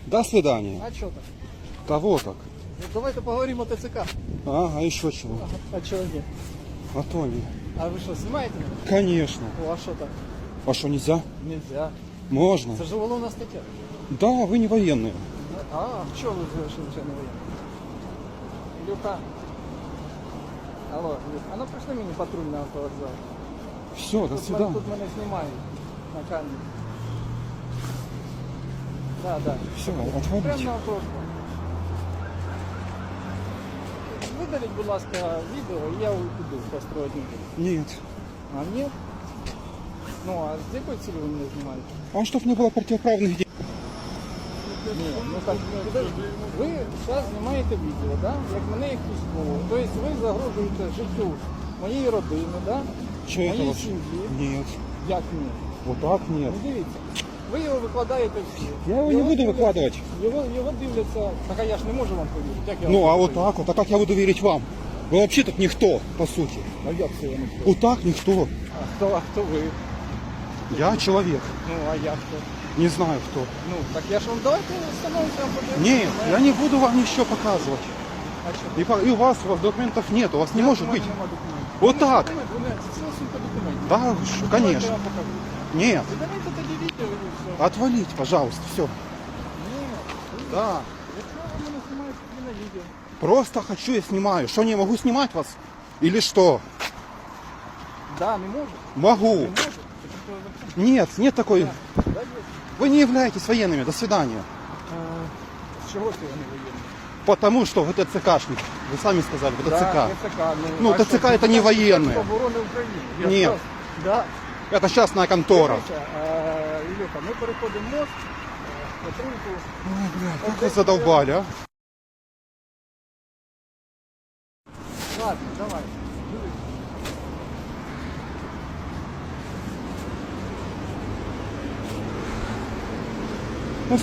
До свидания. А что так? Кого так? Ну, давайте поговорим о ТЦК. А еще чего? А что нет? А то не. А вы что, снимаете? Конечно. О, а что так? А что, нельзя? Нельзя. Можно. Это же уголовная статья. Да, вы не военные. А, что вы совершили, что не военный? Илюха. Алло, Илюха. А ну пришли мені патруль на автовокзал. Все, до свидания. Тут мене знімають на камеру. Да, да. Все, Прямо отвалите. на автобус. Видаліть, будь ласка, відео, і я піду построїти. Нет. А ні? Ну, а з якої цілі ви мене знімаєте? А чтоб не было противоправных действий. Ні, ну так, ви зараз знімаєте відео, да? Як мене як військово. Тобто ви загрожуєте життю моєї родини, да? Что это моєї вообще? сім'ї. Нет. Як ні? Вот так нет. Ну дивіться, ви його викладаєте всі. Я его не буду выкладывать. Його дивляться, так а я ж не можу вам повірити. Як я Ну, вам а вот повірю? так вот. А как я буду верить вам? Вы вообще тут никто, по сути. А як це я не можу? Вот так никто. А хто ви? Я человек. Ну, а я хто? Не знаю кто. Ну, так я ж вам давайте встановимося вам подивимося. Нет, я не буду вам ничего показывать. А що? И у вас документов нет, у вас не может быть. Нема документів. Вот так. Це сумка документів. Да, Давайте конечно. я вам покажу. Нет, Ви давайте тоді відео і все. отвалите, пожалуйста, все. Ні, Да, якщо ви мене знімаєте, тоді на відео. просто хочу, я снимаю. Что, не могу снимать вас? Или что? Да, не можу. Могу. Не можу. Це просто Нет, нет такой. да, є. Вы не являетесь военными. До свидания. З чого це вони воєнні? Потому что вы ТЦКшник. Вы сами сказали, вы Да, ТЦК. ТЦК. Ну, а ТЦК що, это не военные. Міністерство оборони України. Я Ні. просто- Да. Это частная контора. Дивіться, Ілюха, ми переходимо мост, патрульку. Ой, бля, как вы задолбали, а? Ладно, давай. Ну,